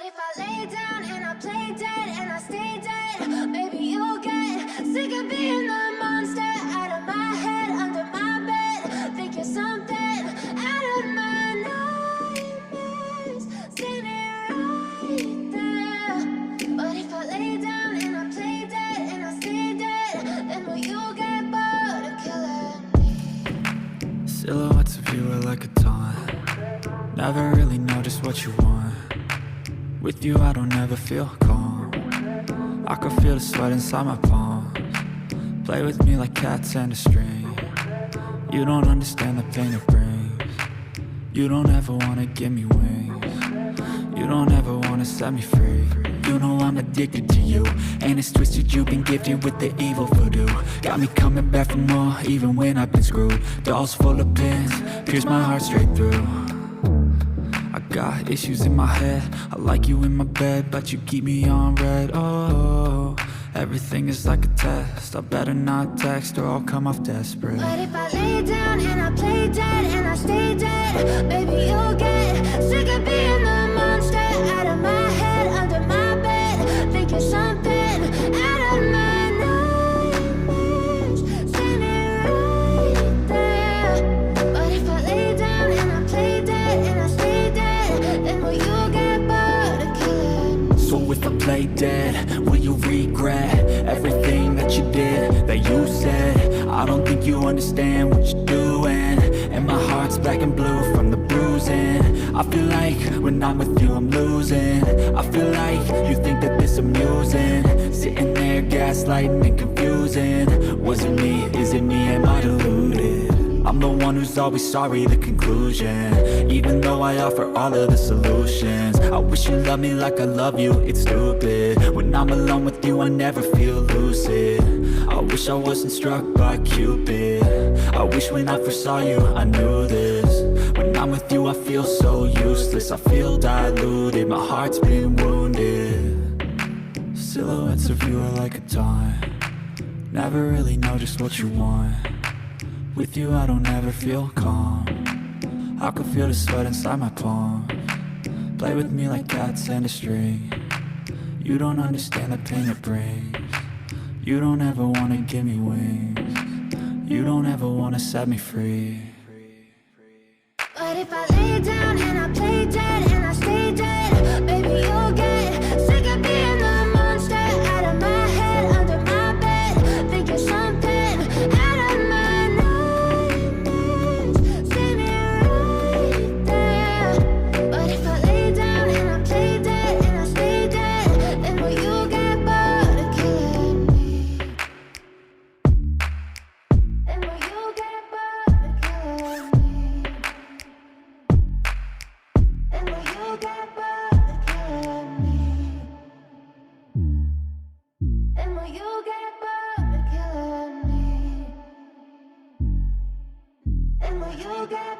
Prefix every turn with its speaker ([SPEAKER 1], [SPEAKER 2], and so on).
[SPEAKER 1] if I lay down and I play dead and I stay dead, maybe you'll get sick of being the monster out of my head, under my bed, think you're something out of my nightmares, standing right there. But if I lay down and I play dead and I stay dead, then will you get bored of killing me?
[SPEAKER 2] Silhouettes of you are like a taunt. Never really know just what you want. With you I don't ever feel calm. I can feel the sweat inside my palms. Play with me like cats and a string. You don't understand the pain it brings. You don't ever wanna give me wings. You don't ever wanna set me free. You know I'm addicted to you, and it's twisted you've been gifted with the evil voodoo. Got me coming back for more even when I've been screwed. Dolls full of pins, pierce my heart straight through. I got issues in my head, I like you in my bed, but you keep me on red. Oh, everything is like a test, I better not text or I'll come off desperate.
[SPEAKER 1] But if I lay down and I play dead and I stay dead, maybe you'll get sick of being the monster out of my head, under my bed, think you're something out of my nightmares, standing right there. But if I lay down and I play dead and I stay dead, then will you get bored of killing me?
[SPEAKER 2] So if I play dead, will you regret everything that you did, that you said? I don't think you understand what you're doing, and my heart's black and blue from the bruising. I feel like when I'm with you I'm losing. I feel like you think that this amusing, sitting there gaslighting and confusing. Was it me? Is it me? Am I deluded? I'm the one who's always sorry, the conclusion. Even though I offer all of the solutions, I wish you loved me like I love you, it's stupid. When I'm alone with you I never feel lucid. I wish I wasn't struck by Cupid. I wish when I first saw you I knew this. When I'm with you I feel so useless, I feel diluted, my heart's been wounded. Silhouettes of you are like a taunt. Never really know just what you want. With you I don't ever feel calm. I can feel the sweat inside my palms. Play with me like cats and a string. You don't understand the pain it brings. You don't ever wanna give me wings. You don't ever wanna set me free.
[SPEAKER 1] But if I lay down and I play dead and I stay dead, maybe you'll get sick of being the monster out of my head, under my bed, think you're something out of my nightmares, standing right there. But if I lay down and I play dead and I stay dead, then will you get bored of killing me? Then will you get bored of killing me? And will you get bored of killing me? And will you get bored of killing me? And will you get